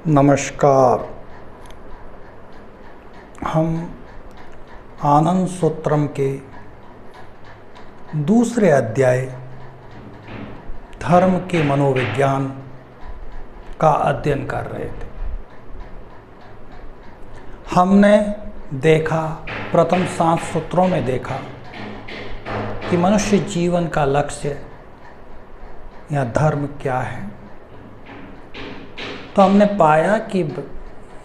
नमस्कार। हम आनंद सूत्रम के दूसरे अध्याय धर्म के मनोविज्ञान का अध्ययन कर रहे थे। हमने देखा, प्रथम 7 सूत्रों में देखा कि मनुष्य जीवन का लक्ष्य या धर्म क्या है। तो हमने पाया कि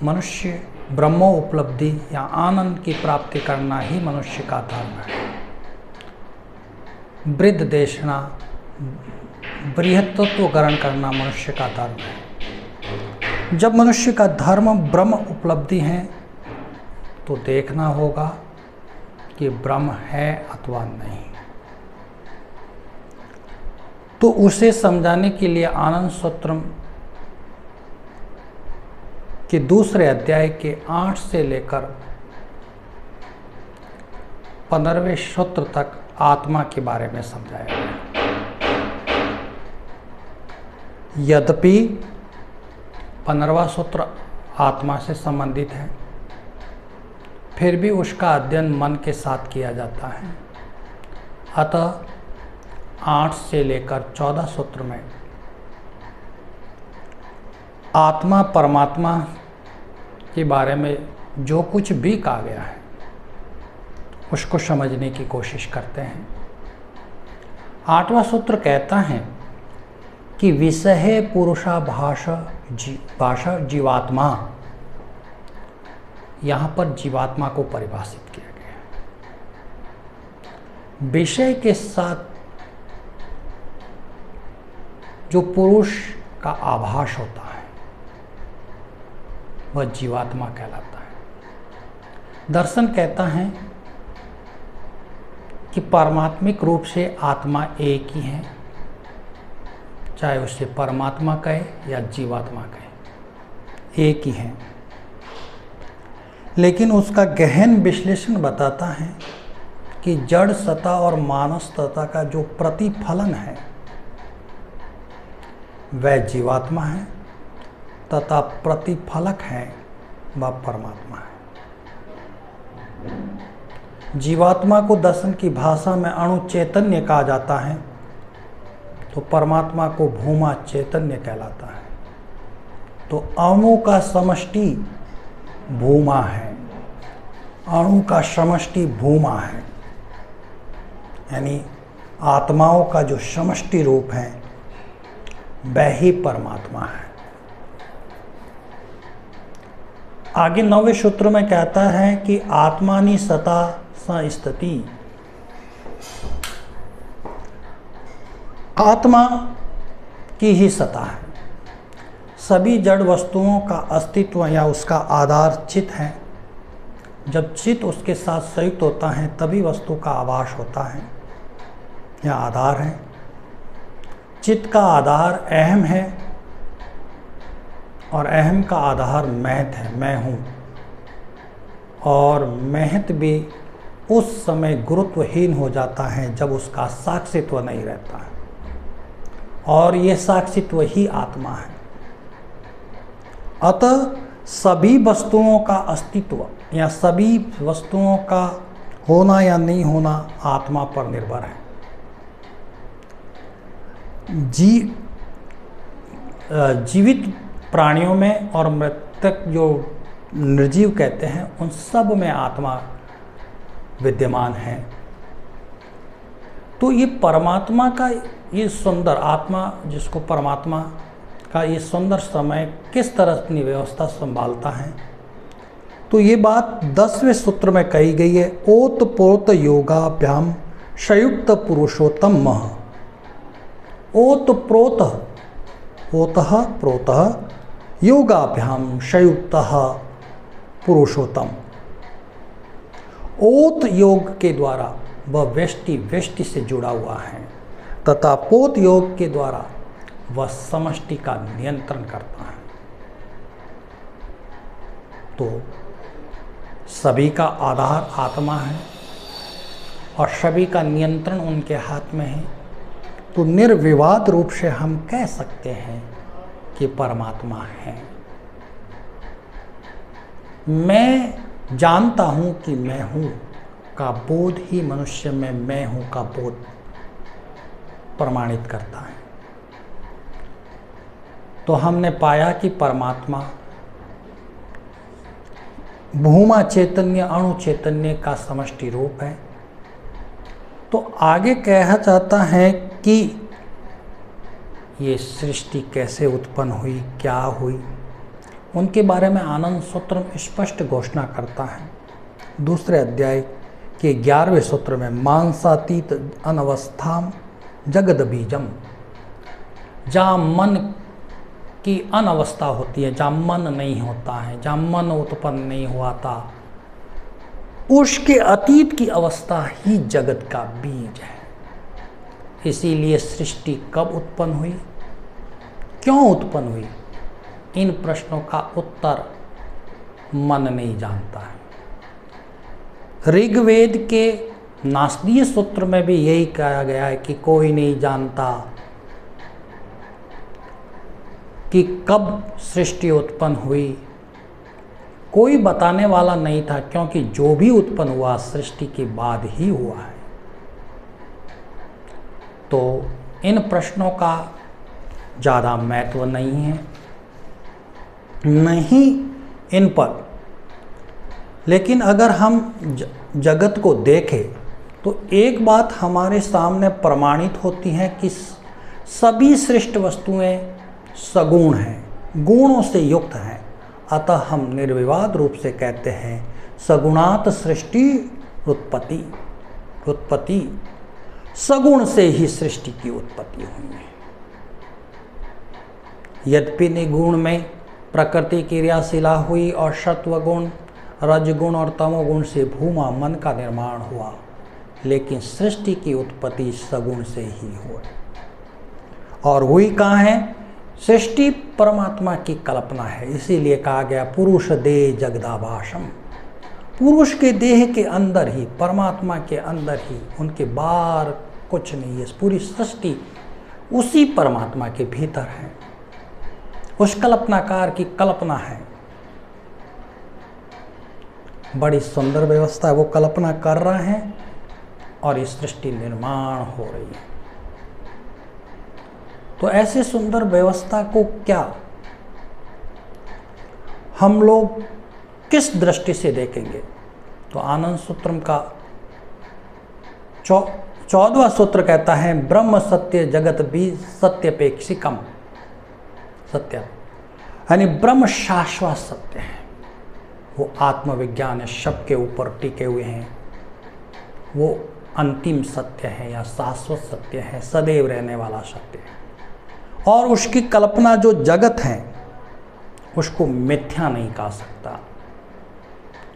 मनुष्य ब्रह्मो उपलब्धि या आनंद की प्राप्ति करना ही मनुष्य का धर्म है। वृद्ध देशना, बृहत्त्व ग्रहण करना मनुष्य का धर्म है। जब मनुष्य का धर्म ब्रह्म उपलब्धि है तो देखना होगा कि ब्रह्म है अथवा नहीं। तो उसे समझाने के लिए आनंद सूत्रम कि दूसरे अध्याय के 8 से लेकर 15वें सूत्र तक आत्मा के बारे में समझाया गया। यद्यपि 15वां सूत्र आत्मा से संबंधित है, फिर भी उसका अध्ययन मन के साथ किया जाता है। अतः 8 से लेकर 14 सूत्र में आत्मा परमात्मा के बारे में जो कुछ भी कहा गया है उसको समझने की कोशिश करते हैं। 8वां सूत्र कहता है कि विषय पुरुषा भाषा जीवात्मा। यहाँ पर जीवात्मा को परिभाषित किया गया है। विषय के साथ जो पुरुष का आभास होता है वह जीवात्मा कहलाता है। दर्शन कहता है कि पारमात्मिक रूप से आत्मा एक ही है, चाहे उसे परमात्मा कहे या जीवात्मा कहे, एक ही है। लेकिन उसका गहन विश्लेषण बताता है कि जड़ सत्ता और मानस सत्ता का जो प्रतिफलन है वह जीवात्मा है तथा प्रतिफलक है वह परमात्मा है। जीवात्मा को दर्शन की भाषा में अणु चैतन्य कहा जाता है, तो परमात्मा को भूमा चैतन्य कहलाता है। तो अणु का समष्टि भूमा है, अणु का समष्टि भूमा है, यानी आत्माओं का जो समष्टि रूप है वह ही परमात्मा है। आगे 9वें सूत्र में कहता है कि आत्मानि सता संस्थिति। आत्मा की ही सत्ता है। सभी जड़ वस्तुओं का अस्तित्व या उसका आधार चित्त है। जब चित्त उसके साथ संयुक्त होता है तभी वस्तु का आभास होता है या आधार है। चित्त का आधार अहम है और अहम का आधार महत है, मैं हूँ। और महत भी उस समय गुरुत्वहीन हो जाता है जब उसका साक्षित्व नहीं रहता है, और ये साक्षित्व ही आत्मा है। अतः सभी वस्तुओं का अस्तित्व या सभी वस्तुओं का होना या नहीं होना आत्मा पर निर्भर है। जीवित प्राणियों में और मृतक जो निर्जीव कहते हैं उन सब में आत्मा विद्यमान है। तो ये परमात्मा का ये सुंदर आत्मा, जिसको परमात्मा का ये सुंदर समय किस तरह अपनी व्यवस्था संभालता है, तो ये बात 10वें सूत्र में कही गई है। ओत प्रोत योगाभ्याम संयुक्त पुरुषोत्तम मह। ओत प्रोत, ओतः प्रोतः योगाभ्याम संयुक्तः पुरुषोत्तम। ओत योग के द्वारा वह व्यष्टि से जुड़ा हुआ है तथा पोत योग के द्वारा वह समष्टि का नियंत्रण करता है। तो सभी का आधार आत्मा है और सभी का नियंत्रण उनके हाथ में है। तो निर्विवाद रूप से हम कह सकते हैं कि परमात्मा है। मैं जानता हूँ कि मैं हूँ का बोध ही मनुष्य में मैं हूँ का बोध प्रमाणित करता है। तो हमने पाया कि परमात्मा भूमा चैतन्य अणु चैतन्य का समष्टि रूप है। तो आगे कहा जाता है कि ये सृष्टि कैसे उत्पन्न हुई, क्या हुई, उनके बारे में आनंद सूत्र में स्पष्ट घोषणा करता है। दूसरे अध्याय के 11वें सूत्र में मांसातीत अनवस्थाम जगद बीजम, जहाँ मन की अनवस्था होती है, जहाँ मन नहीं होता है, जहाँ मन उत्पन्न नहीं हुआ था, उसके अतीत की अवस्था ही जगत का बीज है। इसीलिए सृष्टि कब उत्पन्न हुई, क्यों उत्पन्न हुई, इन प्रश्नों का उत्तर मन नहीं जानता है। ऋग्वेद के नासदीय सूत्र में भी यही कहा गया है कि कोई नहीं जानता कि कब सृष्टि उत्पन्न हुई, कोई बताने वाला नहीं था, क्योंकि जो भी उत्पन्न हुआ सृष्टि के बाद ही हुआ है। तो इन प्रश्नों का ज़्यादा महत्व नहीं है, नहीं इन पर। लेकिन अगर हम जगत को देखें तो एक बात हमारे सामने प्रमाणित होती है कि सभी सृष्ट वस्तुएं सगुण हैं, गुणों से युक्त हैं। अतः हम निर्विवाद रूप से कहते हैं सगुणात सृष्टि उत्पत्ति, सगुण से ही सृष्टि की उत्पत्ति हुई है। यद्यपि निगुण में प्रकृति क्रियाशीला हुई और सत्वगुण, रजगुण और तमोगुण से भूमा मन का निर्माण हुआ, लेकिन सृष्टि की उत्पत्ति सगुण से ही हुई। और हुई कहाँ है? सृष्टि परमात्मा की कल्पना है। इसीलिए कहा गया पुरुष देह जगदाभासम, पुरुष के देह के अंदर ही, परमात्मा के अंदर ही, उनके बाहर कुछ नहीं है। पूरी सृष्टि उसी परमात्मा के भीतर है, उस कल्पनाकार की कल्पना है। बड़ी सुंदर व्यवस्था है, वो कल्पना कर रहे हैं और ये सृष्टि निर्माण हो रही है। तो ऐसे सुंदर व्यवस्था को क्या हम लोग किस दृष्टि से देखेंगे? तो आनंद सूत्रम का 14वां सूत्र कहता है ब्रह्म सत्य जगत भी सत्यपेक्षिकम, सत्य यानी ब्रह्म शाश्वत सत्य है। वो आत्मविज्ञान शब्द के ऊपर टिके हुए हैं, वो अंतिम सत्य है या शाश्वत सत्य है, सदैव रहने वाला सत्य है। और उसकी कल्पना जो जगत है उसको मिथ्या नहीं कहा सकता,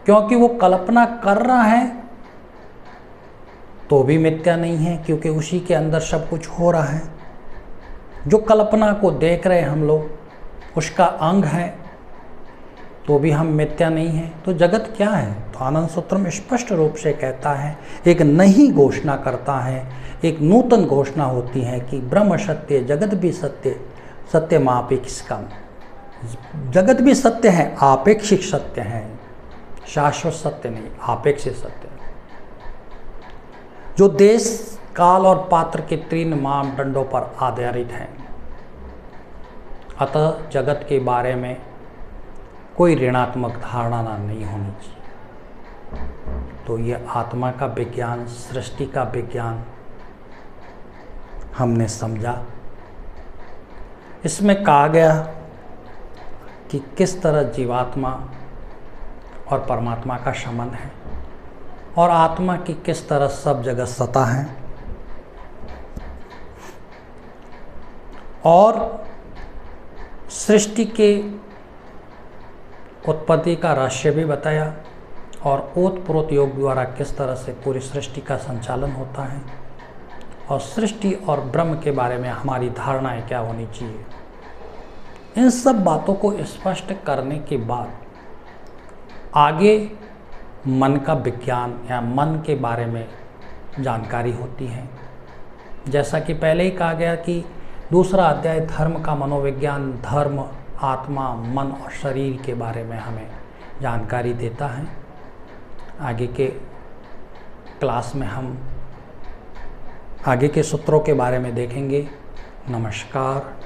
क्योंकि वो कल्पना कर रहा है तो भी मिथ्या नहीं है, क्योंकि उसी के अंदर सब कुछ हो रहा है। जो कल्पना को देख रहे हैं हम लोग उसका अंग है, तो भी हम मिथ्या नहीं हैं। तो जगत क्या है? तो आनंद सूत्र में स्पष्ट रूप से कहता है, एक नई घोषणा करता है, एक नूतन घोषणा होती है कि ब्रह्म सत्य जगत भी सत्य, सत्यम आपेक्षिकम। जगत भी सत्य है, आपेक्षिक सत्य है, शाश्वत सत्य नहीं, आपेक्षिक सत्य, जो देश काल और पात्र के 3 मापदंडों पर आधारित है। अतः जगत के बारे में कोई ऋणात्मक धारणा नहीं होनी चाहिए। तो ये आत्मा का विज्ञान, सृष्टि का विज्ञान हमने समझा। इसमें कहा गया कि किस तरह जीवात्मा और परमात्मा का संबंध है और आत्मा की किस तरह सब जगह सत्ता है, और सृष्टि के उत्पत्ति का रहस्य भी बताया, और ओतप्रोत योग द्वारा किस तरह से पूरी सृष्टि का संचालन होता है, और सृष्टि और ब्रह्म के बारे में हमारी धारणाएं क्या होनी चाहिए। इन सब बातों को स्पष्ट करने के बाद आगे मन का विज्ञान या मन के बारे में जानकारी होती है। जैसा कि पहले ही कहा गया कि दूसरा अध्याय धर्म का मनोविज्ञान, धर्म, आत्मा, मन और शरीर के बारे में हमें जानकारी देता है। आगे के क्लास में हम आगे के सूत्रों के बारे में देखेंगे। नमस्कार।